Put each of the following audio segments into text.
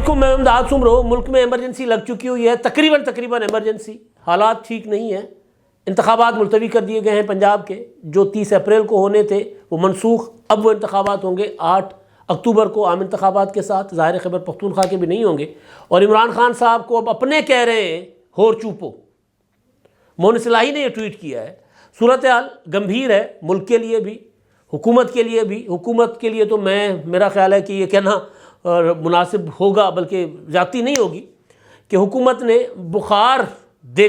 رات کو میں امداد سن رہا ہوں، ملک میں ایمرجنسی لگ چکی ہوئی ہے، تقریباً ایمرجنسی، حالات ٹھیک نہیں ہیں، انتخابات ملتوی کر دیے گئے ہیں پنجاب کے، جو 30 اپریل کو ہونے تھے وہ منسوخ، اب وہ انتخابات ہوں گے 8 اکتوبر کو عام انتخابات کے ساتھ، ظاہر خیبر پختونخوا کے بھی نہیں ہوں گے، اور عمران خان صاحب کو اب اپنے کہہ رہے ہیں ہور چوپو۔ مون صلاحی نے یہ ٹویٹ کیا ہے۔ صورتحال گمبھیر ہے ملک کے لیے بھی، حکومت کے لیے بھی۔ حکومت کے لیے تو میرا خیال ہے کہ یہ کہنا مناسب ہوگا، بلکہ زیادتی نہیں ہوگی، کہ حکومت نے بخار دے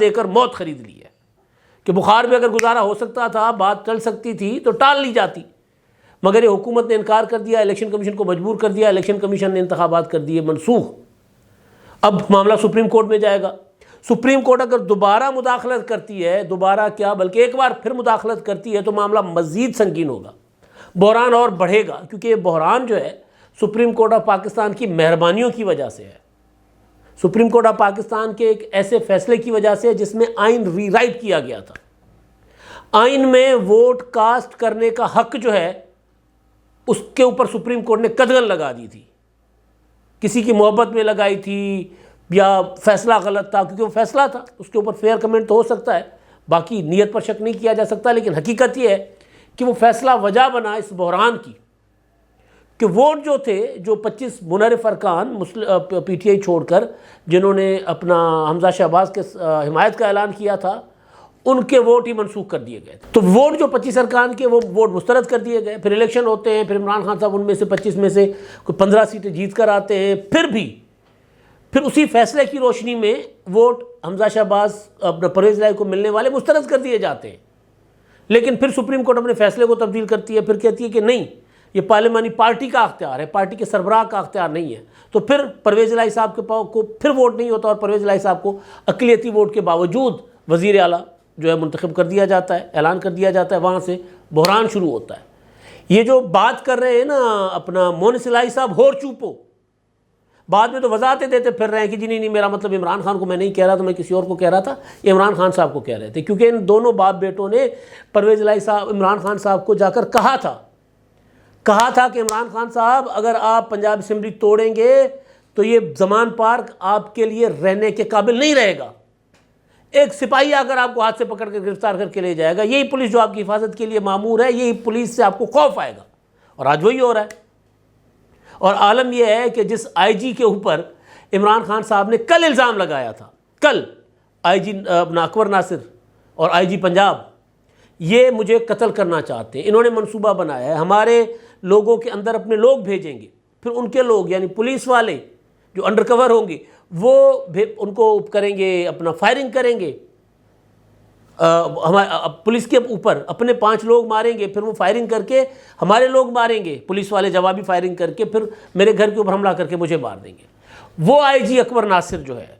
کر موت خرید لی ہے، کہ بخار بھی اگر گزارا ہو سکتا تھا، بات چل سکتی تھی تو ٹال لی جاتی، مگر یہ حکومت نے انکار کر دیا، الیکشن کمیشن کو مجبور کر دیا، الیکشن کمیشن نے انتخابات کر دیے منسوخ۔ اب معاملہ سپریم کورٹ میں جائے گا۔ سپریم کورٹ اگر دوبارہ مداخلت کرتی ہے، دوبارہ کیا بلکہ ایک بار پھر مداخلت کرتی ہے، تو معاملہ مزید سنگین ہوگا، بحران اور بڑھے گا، کیونکہ یہ بحران جو ہے سپریم کورٹ آف پاکستان کی مہربانیوں کی وجہ سے ہے، سپریم کورٹ آف پاکستان کے ایک ایسے فیصلے کی وجہ سے جس میں آئین ری رائٹ کیا گیا تھا۔ آئین میں ووٹ کاسٹ کرنے کا حق جو ہے اس کے اوپر سپریم کورٹ نے قدغن لگا دی تھی، کسی کی محبت میں لگائی تھی یا فیصلہ غلط تھا، کیونکہ وہ فیصلہ تھا، اس کے اوپر فیئر کمنٹ تو ہو سکتا ہے، باقی نیت پر شک نہیں کیا جا سکتا، لیکن حقیقت یہ ہے کہ وہ فیصلہ وجہ بنا اس بحران کی، کہ ووٹ جو تھے، جو 25 منحرف ارکان پی ٹی آئی چھوڑ کر جنہوں نے اپنا حمزہ شہباز کے حمایت کا اعلان کیا تھا، ان کے ووٹ ہی منسوخ کر دیے گئے، تو ووٹ جو 25 ارکان کے وہ ووٹ مسترد کر دیے گئے۔ پھر الیکشن ہوتے ہیں، پھر عمران خان صاحب ان میں سے 25 میں سے کوئی 15 سیٹیں جیت کر آتے ہیں، پھر اسی فیصلے کی روشنی میں ووٹ حمزہ شہباز اپنا پرویز الہی کو ملنے والے مسترد کر دیے جاتے ہیں، لیکن پھر سپریم کورٹ اپنے فیصلے کو تبدیل کرتی ہے، پھر کہتی ہے کہ نہیں، یہ پارلیمانی پارٹی کا اختیار ہے، پارٹی کے سربراہ کا اختیار نہیں ہے، تو پھر پرویز الہی صاحب کے کو پھر ووٹ نہیں ہوتا، اور پرویز الہی صاحب کو اقلیتی ووٹ کے باوجود وزیر اعلیٰ جو ہے منتخب کر دیا جاتا ہے، اعلان کر دیا جاتا ہے، وہاں سے بحران شروع ہوتا ہے۔ یہ جو بات کر رہے ہیں نا اپنا مون صلاحی صاحب ہور چوپو، بعد میں تو وضاحتیں دیتے پھر رہے ہیں کہ جی نہیں میرا مطلب عمران خان کو میں نہیں کہہ رہا تھا، میں کسی اور کو کہہ رہا تھا، یہ عمران خان صاحب کو کہہ رہے تھے، کیونکہ ان دونوں باپ بیٹوں نے پرویز الہی صاحب عمران خان صاحب کو جا کر کہا تھا کہ عمران خان صاحب اگر آپ پنجاب اسمبلی توڑیں گے تو یہ زمان پارک آپ کے لیے رہنے کے قابل نہیں رہے گا، ایک سپاہی آ کر آپ کو ہاتھ سے پکڑ کر گرفتار کر کے لے جائے گا، یہی پولیس جو آپ کی حفاظت کے لیے مامور ہے، یہی پولیس سے آپ کو خوف آئے گا، اور آج وہی ہو رہا ہے۔ اور عالم یہ ہے کہ جس آئی جی کے اوپر عمران خان صاحب نے کل الزام لگایا تھا، کل آئی جی اپنا اکبر ناصر اور آئی جی پنجاب، یہ مجھے قتل کرنا چاہتے ہیں، انہوں نے منصوبہ بنایا ہے، ہمارے لوگوں کے اندر اپنے لوگ بھیجیں گے، پھر ان کے لوگ یعنی پولیس والے جو انڈر کور ہوں گے وہ ان کو کریں گے، اپنا فائرنگ کریں گے، پولیس کے اوپر اپنے 5 لوگ ماریں گے، پھر وہ فائرنگ کر کے ہمارے لوگ ماریں گے، پولیس والے جوابی فائرنگ کر کے پھر میرے گھر کے اوپر حملہ کر کے مجھے مار دیں گے۔ وہ آئی جی اکبر ناصر جو ہے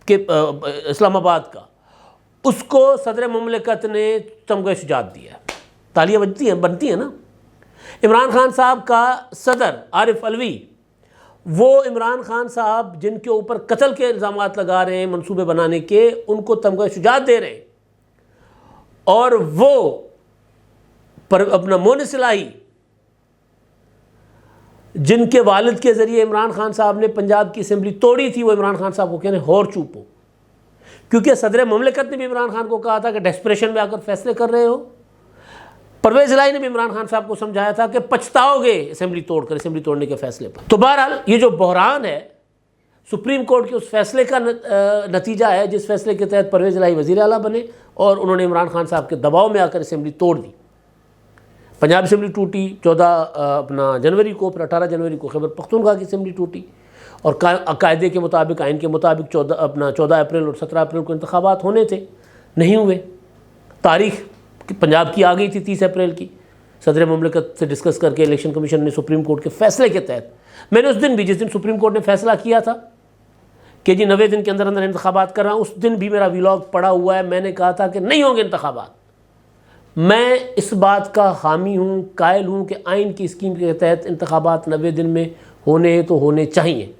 کہ اسلام آباد کا، اس کو صدر مملکت نے تمغہ شجاعت دیا ہے، تالیاں بنتی ہیں نا۔ عمران خان صاحب کا صدر عارف علوی، وہ عمران خان صاحب جن کے اوپر قتل کے الزامات لگا رہے ہیں منصوبے بنانے کے، ان کو تمغہ شجاعت دے رہے ہیں، اور وہ اپنا مون صلاحی جن کے والد کے ذریعے عمران خان صاحب نے پنجاب کی اسمبلی توڑی تھی، وہ عمران خان صاحب کو کہنے ہور چوپو، کیونکہ صدر مملکت نے بھی عمران خان کو کہا تھا کہ ڈیسپریشن میں آ کر فیصلے کر رہے ہو، پرویز الہی نے بھی عمران خان صاحب کو سمجھایا تھا کہ پچھتاؤ گے اسمبلی توڑنے کے فیصلے پر۔ تو بہرحال یہ جو بحران ہے سپریم کورٹ کے اس فیصلے کا نتیجہ ہے، جس فیصلے کے تحت پرویز الہی وزیر اعلیٰ بنے اور انہوں نے عمران خان صاحب کے دباؤ میں آ کر اسمبلی توڑ دی۔ پنجاب اسمبلی ٹوٹی 14 جنوری کو، پھر 18 جنوری کو خیبر پختونخوا کی اسمبلی ٹوٹی، اور قاعدے کے مطابق، آئین کے مطابق 14 اپریل اور 17 اپریل کو انتخابات ہونے تھے، نہیں ہوئے۔ تاریخ پنجاب کی آ گئی تھی 30 اپریل کی، صدر مملکت سے ڈسکس کر کے الیکشن کمیشن نے سپریم کورٹ کے فیصلے کے تحت، میں نے اس دن بھی، جس دن سپریم کورٹ نے فیصلہ کیا تھا کہ جی 90 دن کے اندر انتخابات کر رہا ہوں، اس دن بھی میرا ویلاگ پڑا ہوا ہے، میں نے کہا تھا کہ نہیں ہوں گے انتخابات۔ میں اس بات کا حامی ہوں، قائل ہوں کہ آئین کی اسکیم کے تحت انتخابات 90 دن میں ہونے تو ہونے چاہیے۔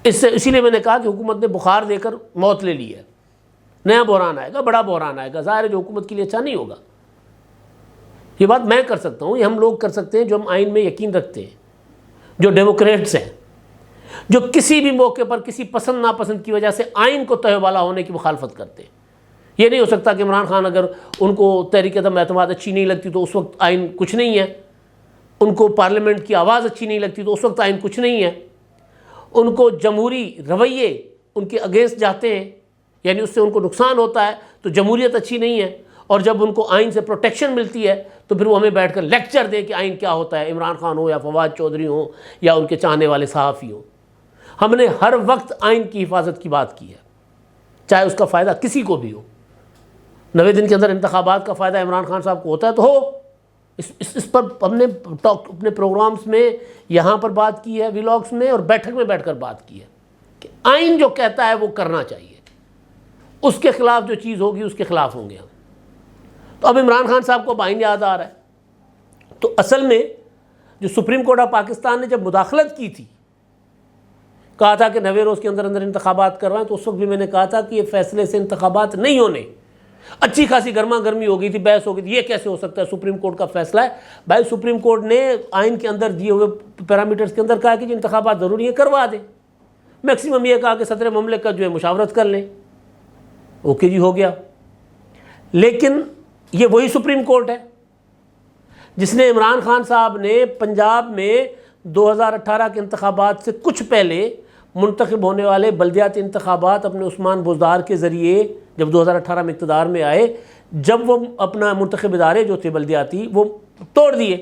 اسی لیے میں نے کہا کہ حکومت نے بخار دے کر موت لے لی ہے، نیا بحران آئے گا، بڑا بحران آئے گا، ظاہر ہے جو حکومت کے لیے اچھا نہیں ہوگا۔ یہ بات میں کر سکتا ہوں، یہ ہم لوگ کر سکتے ہیں جو ہم آئین میں یقین رکھتے ہیں۔ جو ڈیموکریٹس ہیں، جو کسی بھی موقع پر کسی پسند ناپسند کی وجہ سے آئین کو تہہ والا ہونے کی مخالفت کرتے ہیں۔ یہ نہیں ہو سکتا کہ عمران خان اگر ان کو تحریک عدم اعتماد اچھی نہیں لگتی تو اس وقت آئین کچھ نہیں ہے، ان کو پارلیمنٹ کی آواز اچھی نہیں لگتی تو اس وقت آئین کچھ نہیں ہے، ان کو جمہوری رویے ان کے اگینسٹ جاتے ہیں، یعنی اس سے ان کو نقصان ہوتا ہے تو جمہوریت اچھی نہیں ہے، اور جب ان کو آئین سے پروٹیکشن ملتی ہے تو پھر وہ ہمیں بیٹھ کر لیکچر دیں کہ آئین کیا ہوتا ہے، عمران خان ہو یا فواد چودھری ہوں یا ان کے چاہنے والے صحافی ہوں۔ ہم نے ہر وقت آئین کی حفاظت کی بات کی ہے، چاہے اس کا فائدہ کسی کو بھی ہو۔ 90 دن کے اندر انتخابات کا فائدہ عمران خان صاحب کو ہوتا ہے تو ہو، اس پر ہم نے اپنے پروگرامز میں یہاں پر بات کی ہے، ویلاگز میں، اور بیٹھک میں بیٹھ کر بات کی ہے کہ آئین جو کہتا ہے وہ کرنا چاہیے، اس کے خلاف جو چیز ہوگی اس کے خلاف ہوں گے ہم۔ تو اب عمران خان صاحب کو اب آئین یاد آ رہا ہے۔ تو اصل میں جو سپریم کورٹ آف پاکستان نے جب مداخلت کی تھی، کہا تھا کہ 90 روز کے اندر اندر انتخابات کروائیں، تو اس وقت بھی میں نے کہا تھا کہ یہ فیصلے سے انتخابات نہیں ہونے۔ اچھی خاصی گرما گرمی ہو گئی تھی، بحث ہو گئی تھی، یہ کیسے ہو سکتا ہے، سپریم کورٹ کا فیصلہ ہے۔ بھائی سپریم کورٹ نے آئین کے اندر دیے ہوئے پیرامیٹرز کے اندر کہا کہ انتخابات ضروری ہیں، کروا دیں۔ میکسیمم یہ کہا کہ صدر مملکت جو ہے مشاورت کر لیں، اوکے جی ہو گیا۔ لیکن یہ وہی سپریم کورٹ ہے جس نے عمران خان صاحب نے پنجاب میں 2018 کے انتخابات سے کچھ پہلے منتخب ہونے والے بلدیاتی انتخابات اپنے عثمان بزدار کے ذریعے جب 2018 میں اقتدار میں آئے، جب وہ اپنا منتخب ادارے جو تھے بلدیاتی وہ توڑ دیے،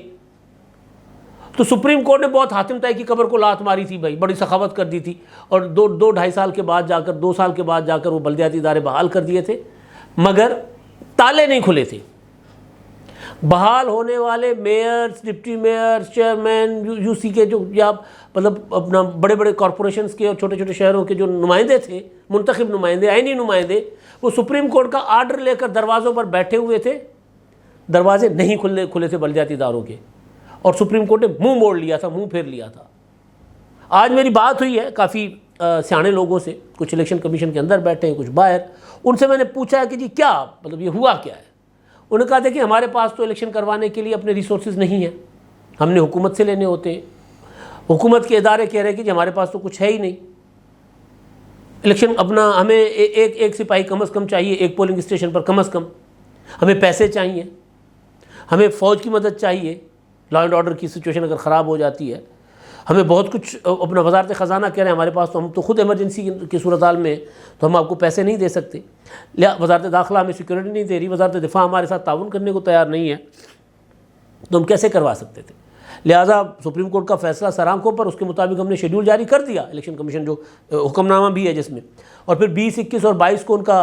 تو سپریم کورٹ نے بہت حاتم طائی کی قبر کو لات ماری تھی، بھائی بڑی سخاوت کر دی تھی، اور دو ڈھائی سال کے بعد جا کر 2 سال کے بعد جا کر وہ بلدیاتی ادارے بحال کر دیے تھے، مگر تالے نہیں کھلے تھے۔ بحال ہونے والے mayors, deputy mayors, chairman U C کے جو یا مطلب اپنا بڑے بڑے کارپوریشنز کے اور چھوٹے چھوٹے شہروں کے جو نمائندے تھے، منتخب نمائندے، آئینی نمائندے، وہ سپریم کورٹ کا آرڈر لے کر دروازوں پر بیٹھے ہوئے تھے، دروازے نہیں کھلے تھے بلدیاتی اداروں کے، اور سپریم کورٹ نے منہ موڑ لیا تھا، منہ پھیر لیا تھا۔ آج میری بات ہوئی ہے کافی سیانے لوگوں سے، کچھ الیکشن کمیشن کے اندر بیٹھے ہیں، کچھ باہر، ان سے میں نے پوچھا ہے کہ جی کیا مطلب یہ ہوا کیا ہے؟ انہوں نے کہا دیکھیں ہمارے پاس تو الیکشن کروانے کے لیے اپنے ریسورسز نہیں ہیں، ہم نے حکومت سے لینے ہوتے ہیں، حکومت کے ادارے کہہ رہے ہیں کہ جی ہمارے پاس تو کچھ ہے ہی نہیں، الیکشن اپنا ہمیں ایک سپاہی کم از کم چاہیے ایک پولنگ اسٹیشن پر کم از کم، ہمیں پیسے چاہیے، ہمیں فوج کی مدد چاہیے، لا اینڈ آرڈر کی سچویشن اگر خراب ہو جاتی ہے، ہمیں بہت کچھ اپنا وزارت خزانہ کہہ رہے ہیں ہمارے پاس تو ہم تو خود ایمرجنسی کی صورتحال میں تو ہم آپ کو پیسے نہیں دے سکتے، وزارت داخلہ ہمیں سیکورٹی نہیں دے رہی، وزارت دفاع ہمارے ساتھ تعاون کرنے کو تیار نہیں ہے، تو ہم کیسے کروا سکتے تھے؟ لہٰذا سپریم کورٹ کا فیصلہ سر آنکھوں پر، اس کے مطابق ہم نے شیڈول جاری کر دیا، الیکشن کمیشن جو حکم نامہ بھی ہے جس میں، اور پھر 20، 21 اور 22 کو ان کا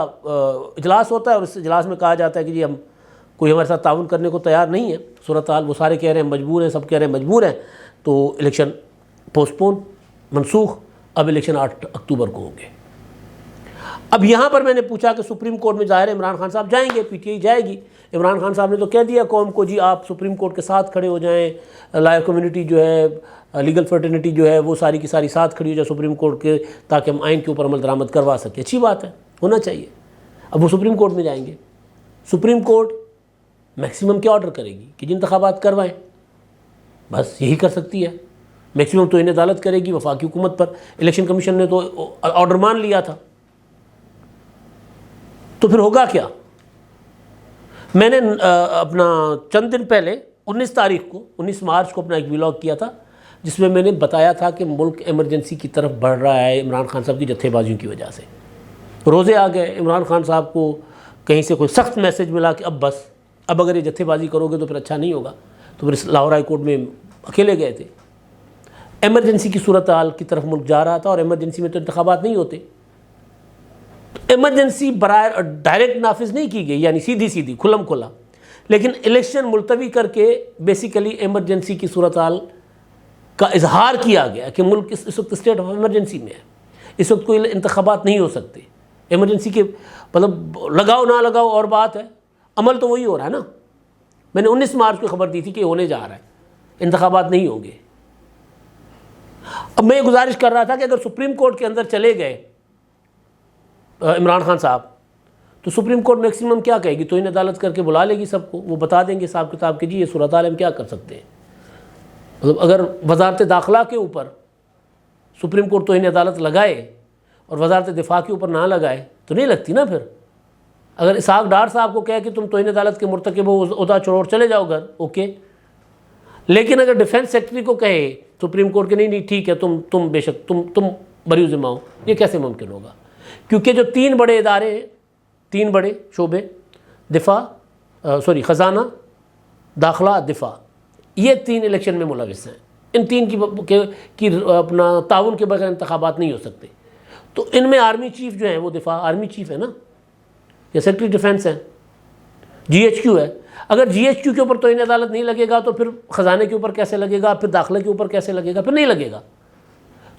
اجلاس ہوتا ہے، اور اس اجلاس میں کہا جاتا ہے کہ جی ہم کوئی ہمارے ساتھ تعاون کرنے کو تیار نہیں ہے، صورتحال وہ سارے کہہ رہے ہیں مجبور ہیں، سب کہہ رہے ہیں مجبور ہیں، تو الیکشن پوسٹ پون، منسوخ، اب الیکشن 8 اکتوبر کو ہوں گے۔ اب یہاں پر میں نے پوچھا کہ سپریم کورٹ میں ظاہر ہے عمران خان صاحب جائیں گے، پی ٹی آئی جائے گی، عمران خان صاحب نے تو کہہ دیا قوم کو جی آپ سپریم کورٹ کے ساتھ کھڑے ہو جائیں، لائر کمیونٹی جو ہے، لیگل فرٹرنیٹی جو ہے وہ ساری کی ساری ساتھ کھڑی ہو جائے سپریم کورٹ کے، تاکہ ہم آئین کے اوپر عمل درآمد کروا سکیں، اچھی بات ہے، ہونا چاہیے۔ اب وہ سپریم کورٹ میں جائیں گے، سپریم کورٹ میکسیمم کیا آرڈر کرے گی کہ جن انتخابات کروائیں، بس یہی کر سکتی ہے، میکسیمم تو انہیں عدالت کرے گی وفاقی حکومت پر، الیکشن کمیشن نے تو آرڈر مان لیا تھا، تو پھر ہوگا کیا؟ میں نے اپنا چند دن پہلے 19 مارچ کو اپنا ایک ویلاگ کیا تھا، جس میں نے بتایا تھا کہ ملک ایمرجنسی کی طرف بڑھ رہا ہے عمران خان صاحب کی جتھے بازیوں کی وجہ سے۔ روزے آ گئے، عمران خان صاحب کو کہیں سے کوئی سخت میسج ملا کہ اب بس، اب اگر یہ جتھے بازی کرو گے تو پھر اچھا نہیں ہوگا، تو پھر لاہور ہائی کورٹ میں اکیلے گئے تھے۔ ایمرجنسی کی صورتحال کی طرف ملک جا رہا تھا، اور ایمرجنسی میں تو انتخابات نہیں ہوتے، ایمرجنسی برائے ڈائریکٹ نافذ نہیں کی گئی، یعنی سیدھی کھلم کھلا، لیکن الیکشن ملتوی کر کے بیسیکلی ایمرجنسی کی صورتحال کا اظہار کیا گیا کہ ملک اس وقت اسٹیٹ آف ایمرجنسی میں ہے، اس وقت کوئی انتخابات نہیں ہو سکتے، ایمرجنسی کے مطلب لگاؤ نہ لگاؤ اور بات ہے، عمل تو وہی ہو رہا ہے نا۔ میں نے 19 مارچ کو خبر دی تھی کہ یہ ہونے جا رہا ہے، انتخابات نہیں ہوں گے۔ اب میں یہ گزارش کر رہا تھا کہ اگر سپریم کورٹ کے اندر چلے گئے عمران خان صاحب، تو سپریم کورٹ میکسیمم کیا کہے گی؟ تو انہیں عدالت کر کے بلا لے گی سب کو، وہ بتا دیں گے حساب کتاب کہ جی یہ صورتحال ہم کیا کر سکتے ہیں، مطلب اگر وزارت داخلہ کے اوپر سپریم کورٹ توہین عدالت لگائے اور وزارت دفاع کے اوپر نہ لگائے تو نہیں لگتی نا. پھر اگر اسحاق ڈار صاحب کو کہے کہ تم توہین عدالت کے مرتکب ہو، عہدہ چھوڑو چلے جاؤ گھر، اوکے. لیکن اگر ڈیفنس سیکرٹری کو کہے سپریم کورٹ کے نہیں ٹھیک ہے تم بے شک تم بری ذمہ ہو، یہ کیسے ممکن ہوگا؟ کیونکہ جو تین بڑے ادارے ہیں، تین بڑے شعبے، خزانہ، داخلہ، دفاع، یہ تین الیکشن میں ملوث ہیں. ان تین کی اپنا تعاون کے بغیر انتخابات نہیں ہو سکتے. تو ان میں آرمی چیف جو ہیں وہ دفاع آرمی چیف ہے نا، یا سیکرٹری ڈیفنس ہے، جی ایچ کیو ہے. اگر جی ایچ کیو کے اوپر توہین عدالت نہیں لگے گا تو پھر خزانے کے اوپر کیسے لگے گا، پھر داخلے کے اوپر کیسے لگے گا؟ پھر نہیں لگے گا.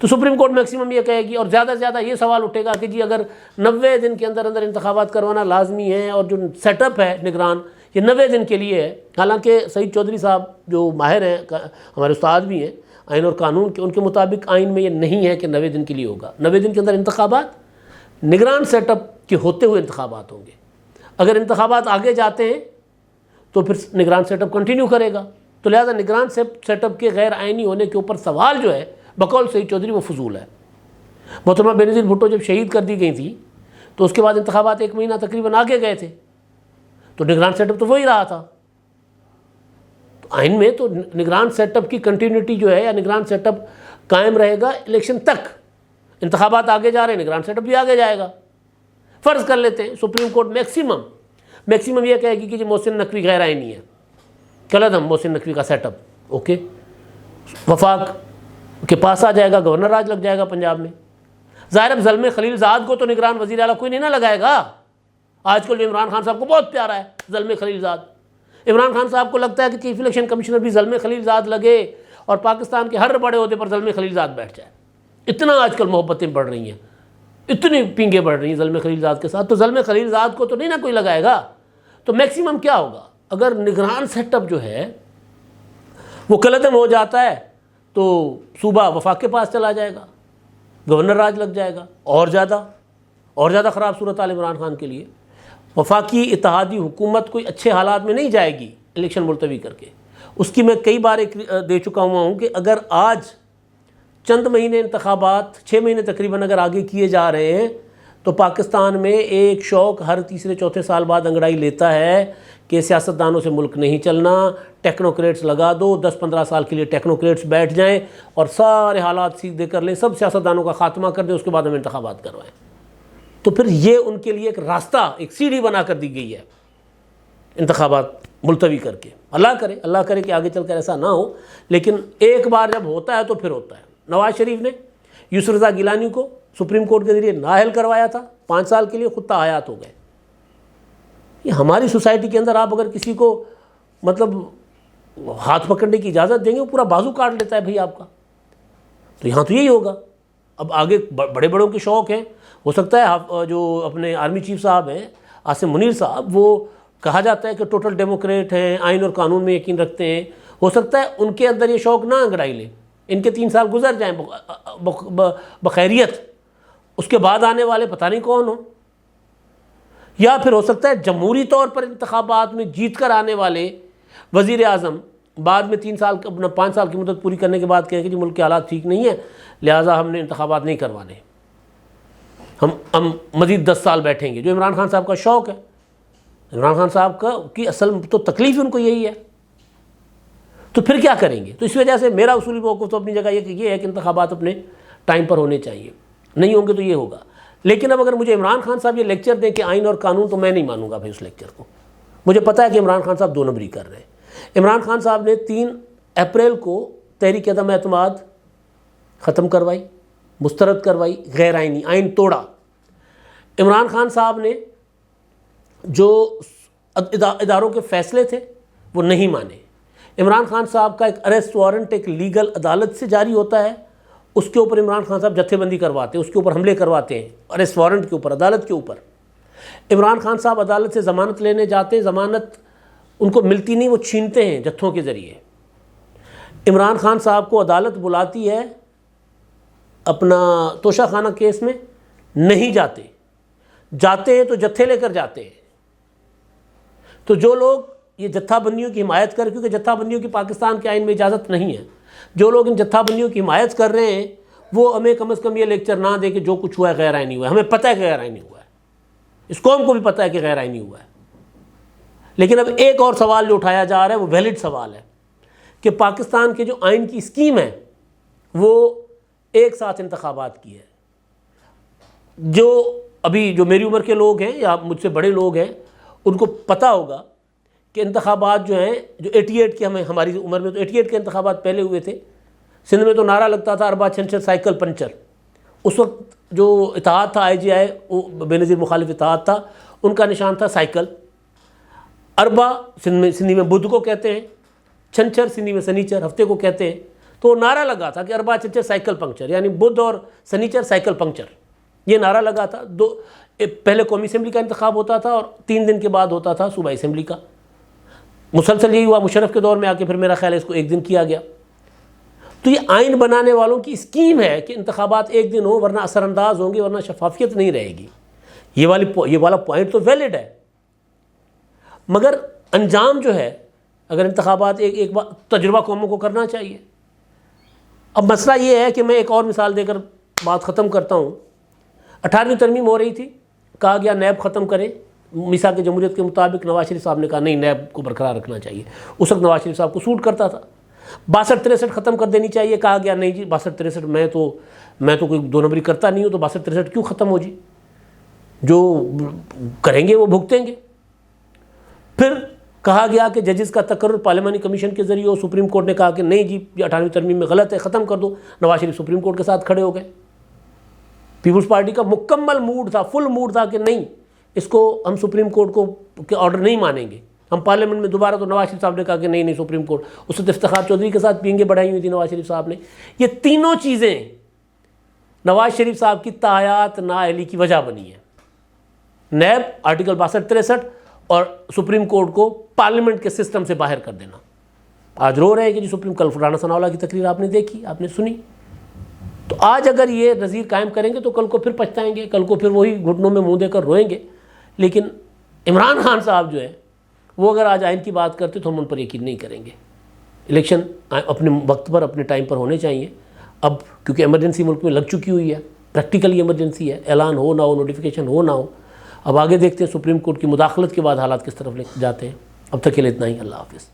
تو سپریم کورٹ میکسیمم یہ کہے گی، اور زیادہ سے زیادہ یہ سوال اٹھے گا کہ جی اگر 90 دن کے اندر انتخابات کروانا لازمی ہے، اور جو سیٹ اپ ہے نگران یہ 90 دن کے لیے ہے. حالانکہ سعید چودھری صاحب جو ماہر ہیں، ہمارے استاد بھی ہیں آئین اور قانون کے، ان کے مطابق آئین میں یہ نہیں ہے کہ 90 دن کے لیے ہوگا. 90 دن کے اندر انتخابات نگران سیٹ اپ کے ہوتے ہوئے انتخابات ہوں گے. اگر انتخابات آگے جاتے ہیں تو پھر نگران سیٹ اپ کنٹینیو کرے گا. تو لہٰذا نگران سیٹ اپ کے غیر آئینی ہونے کے اوپر سوال جو ہے بقول سعید چودھری وہ فضول ہے. محترمہ بینظیر بھٹو جب شہید کر دی گئی تھی تو اس کے بعد انتخابات 1 مہینہ تقریباً آگے گئے تھے، تو نگران سیٹ اپ تو وہی رہا تھا. تو آئین میں تو نگران سیٹ اپ کی کنٹینیوٹی جو ہے یا نگران سیٹ اپ قائم رہے گا الیکشن تک. انتخابات آگے جا رہے ہیں، نگران سیٹ اپ بھی آگے جائے گا. فرض کر لیتے ہیں سپریم کورٹ میکسیمم یہ کہے گی کہ جی محسن نقوی غیر آئینی ہے، کل محسن نقوی کا سیٹ اپ اوکے، وفاق کے پاس آ جائے گا، گورنر راج لگ جائے گا پنجاب میں. ظاہر اب زلمے خلیل زاد کو تو نگران وزیر اعلیٰ کوئی نہیں نہ لگائے گا. آج کل جو عمران خان صاحب کو بہت پیارا ہے زلمے خلیل زاد، عمران خان صاحب کو لگتا ہے کہ چیف الیکشن کمشنر بھی زلمے خلیل زاد لگے اور پاکستان کے ہر بڑے عہدے پر زلمے خلیل زاد بیٹھ جائے. اتنا آج کل محبتیں بڑھ رہی ہیں، اتنی پینگیں بڑھ رہی ہیں زلمے خلیل زاد کے ساتھ. تو زلمے خلیل زاد کو تو نہیں نہ کوئی لگائے گا. تو میکسیمم کیا ہوگا؟ اگر نگران سیٹ اپ جو ہے وہ کلعدم ہو جاتا ہے تو صوبہ وفاق کے پاس چلا جائے گا، گورنر راج لگ جائے گا. اور زیادہ خراب صورتحال عمران خان کے لیے. وفاقی اتحادی حکومت کوئی اچھے حالات میں نہیں جائے گی الیکشن ملتوی کر کے. اس کی میں کئی بار دے چکا ہوں کہ اگر آج چند مہینے انتخابات 6 مہینے تقریباً اگر آگے کیے جا رہے ہیں تو پاکستان میں ایک شوق ہر تیسرے چوتھے سال بعد انگڑائی لیتا ہے کہ سیاستدانوں سے ملک نہیں چلنا، ٹیکنوکریٹس لگا دو، 10-15 سال کے لیے ٹیکنوکریٹس بیٹھ جائیں اور سارے حالات سیدھے کر لیں، سب سیاستدانوں کا خاتمہ کر دیں، اس کے بعد ہم انتخابات کروائیں. تو پھر یہ ان کے لیے ایک راستہ، ایک سیڑھی بنا کر دی گئی ہے انتخابات ملتوی کر کے. اللہ کرے کہ آگے چل کر ایسا نہ ہو، لیکن ایک بار جب ہوتا ہے تو پھر ہوتا ہے. نواز شریف نے یوسف رضا گیلانی کو سپریم کورٹ کے ذریعے نااہل کروایا تھا، 5 سال کے لیے خود حیات ہو گئے. یہ ہماری سوسائٹی کے اندر آپ اگر کسی کو مطلب ہاتھ پکڑنے کی اجازت دیں گے وہ پورا بازو کاٹ لیتا ہے بھئی آپ کا. تو یہاں تو یہی ہوگا. اب آگے بڑے بڑوں کے شوق ہیں، ہو سکتا ہے جو اپنے آرمی چیف صاحب ہیں عاصم منیر صاحب، وہ کہا جاتا ہے کہ ٹوٹل ڈیموکریٹ ہیں، آئین اور قانون میں یقین رکھتے ہیں، ہو سکتا ہے ان کے اندر یہ شوق نہ انگڑائی لے، ان کے 3 سال گزر جائیں بخیریت، اس کے بعد آنے والے پتہ نہیں کون ہوں. یا پھر ہو سکتا ہے جمہوری طور پر انتخابات میں جیت کر آنے والے وزیر اعظم بعد میں 3 سال اپنا 5 سال کی مدت پوری کرنے کے بعد کہیں کہ جی ملک کے حالات ٹھیک نہیں ہیں لہٰذا ہم نے انتخابات نہیں کروانے، ہم مزید 10 سال بیٹھیں گے، جو عمران خان صاحب کا شوق ہے. عمران خان صاحب کی اصل تو تکلیف ان کو یہی ہے. تو پھر کیا کریں گے؟ تو اس وجہ سے میرا اصولی موقف تو اپنی جگہ یہ ہے کہ انتخابات اپنے ٹائم پر ہونے چاہیے. نہیں ہوں گے تو یہ ہوگا. لیکن اب اگر مجھے عمران خان صاحب یہ لیکچر دیں کہ آئین اور قانون، تو میں نہیں مانوں گا بھائی اس لیکچر کو. مجھے پتہ ہے کہ عمران خان صاحب 2 نمبری کر رہے ہیں. عمران خان صاحب نے 3 اپریل کو تحریک عدم اعتماد ختم کروائی، مسترد کروائی، غیر آئینی، آئین توڑا. عمران خان صاحب نے جو اداروں کے فیصلے تھے وہ نہیں مانے. عمران خان صاحب کا ایک اریسٹ وارنٹ ایک لیگل عدالت سے جاری ہوتا ہے، اس کے اوپر عمران خان صاحب جتھے بندی کرواتے ہیں، اس کے اوپر حملے کرواتے ہیں، اریسٹ وارنٹ کے اوپر، عدالت کے اوپر. عمران خان صاحب عدالت سے ضمانت لینے جاتے ہیں، ضمانت ان کو ملتی نہیں، وہ چھینتے ہیں جتھوں کے ذریعے. عمران خان صاحب کو عدالت بلاتی ہے اپنا توشہ خانہ کیس میں، نہیں جاتے ہیں تو جتھے لے کر جاتے ہیں. تو جو لوگ یہ جتھا بندیوں کی حمایت کر، کیونکہ جتھا بندیوں کی پاکستان کے آئین میں اجازت نہیں ہے، جو لوگ ان جتھا بندیوں کی حمایت کر رہے ہیں وہ ہمیں کم از کم یہ لیکچر نہ دے کہ جو کچھ ہوا ہے غیر آئینی ہوا ہے. ہمیں پتہ ہے کہ غیر آئینی ہوا ہے, اس قوم کو بھی پتہ ہے کہ غیر آئینی ہوا ہے. لیکن اب ایک اور سوال جو اٹھایا جا رہا ہے وہ ویلڈ سوال ہے کہ پاکستان کے جو آئین کی اسکیم ہے وہ ایک ساتھ انتخابات کی ہے. جو ابھی جو میری عمر کے لوگ ہیں یا مجھ سے بڑے لوگ ہیں ان کو پتہ ہوگا کہ انتخابات جو ہیں جو 88 کے ہماری عمر میں تو 88 کے انتخابات پہلے ہوئے تھے. سندھ میں تو نعرہ لگتا تھا اربا چھنچر سائیکل پنچر. اس وقت جو اتحاد تھا آئی جی آئی وہ بے نظیر مخالف اتحاد تھا, ان کا نشان تھا سائیکل. اربا سندھی میں بدھ کو کہتے ہیں, چھنچر سندھی میں سنیچر ہفتے کو کہتے ہیں. تو وہ نعرہ لگا تھا کہ اربا چھنچر سائیکل پنکچر, یعنی بدھ اور سنیچر سائیکل پنکچر, یہ نعرہ لگا تھا. پہلے قومی اسمبلی کا انتخاب ہوتا تھا اور 3 دن کے بعد ہوتا تھا صوبائی اسمبلی کا. مسلسل یہی ہوا, مشرف کے دور میں آ کے پھر میرا خیال ہے اس کو 1 دن کیا گیا. تو یہ آئین بنانے والوں کی اسکیم ہے کہ انتخابات 1 دن ہوں ورنہ اثر انداز ہوں گے ورنہ شفافیت نہیں رہے گی. یہ والا پوائنٹ تو ویلڈ ہے, مگر انجام جو ہے اگر انتخابات ایک بار تجربہ قوموں کو کرنا چاہیے. اب مسئلہ یہ ہے کہ میں ایک اور مثال دے کر بات ختم کرتا ہوں. 18ویں ترمیم ہو رہی تھی, کہا گیا نیب ختم کریں. میثاق جمہوریت کے مطابق نواز شریف صاحب نے کہا نہیں نیب کو برقرار رکھنا چاہیے. اس وقت نواز شریف صاحب کو سوٹ کرتا تھا. 62-63 ختم کر دینی چاہیے, کہا گیا نہیں جی 62-63 میں تو کوئی 2 نمبری کرتا نہیں ہوں تو 62-63 کیوں ختم ہو جی, جو کریں گے وہ بھگتیں گے. پھر کہا گیا کہ ججز کا تقرر پارلیمانی کمیشن کے ذریعے ہو. سپریم کورٹ نے کہا کہ نہیں جی یہ 18ویں ترمیم میں غلط ہے, ختم کر دو. نواز شریف سپریم کورٹ کے ساتھ کھڑے ہو گئے. پیپلز پارٹی کا مکمل موڈ تھا, فل موڈ تھا کہ نہیں اس کو ہم سپریم کورٹ کو کے آرڈر نہیں مانیں گے. ہم پارلیمنٹ میں دوبارہ تو نواز شریف صاحب نے کہا کہ نہیں سپریم کورٹ, اس وقت افتخار چودھری کے ساتھ پینگیں بڑھائی ہوئی تھی نواز شریف صاحب نے. یہ تینوں چیزیں نواز شریف صاحب کی تاحیات نااہلی کی وجہ بنی ہیں. نیب, آرٹیکل 62-63 اور سپریم کورٹ کو پارلیمنٹ کے سسٹم سے باہر کر دینا. آج رو رہے ہیں کہ جی سپریم, کل رانا ثناء اللہ کی تقریر آپ نے دیکھی, آپ نے سنی. تو آج اگر یہ نظیر قائم کریں گے تو کل کو پھر پچھتائیں گے, کل کو پھر وہی گھٹنوں میں منہ دے کر روئیں گے. لیکن عمران خان صاحب جو ہے وہ اگر آج آئین کی بات کرتے تو ہم ان پر یقین نہیں کریں گے. الیکشن اپنے وقت پر اپنے ٹائم پر ہونے چاہیے. اب کیونکہ ایمرجنسی ملک میں لگ چکی ہوئی ہے, پریکٹیکلی ایمرجنسی ہے, اعلان ہو نہ ہو, نوٹیفیکیشن ہو نہ ہو. اب آگے دیکھتے ہیں سپریم کورٹ کی مداخلت کے بعد حالات کس طرف لے جاتے ہیں. اب تک کے لیے اتنا ہی. اللہ حافظ.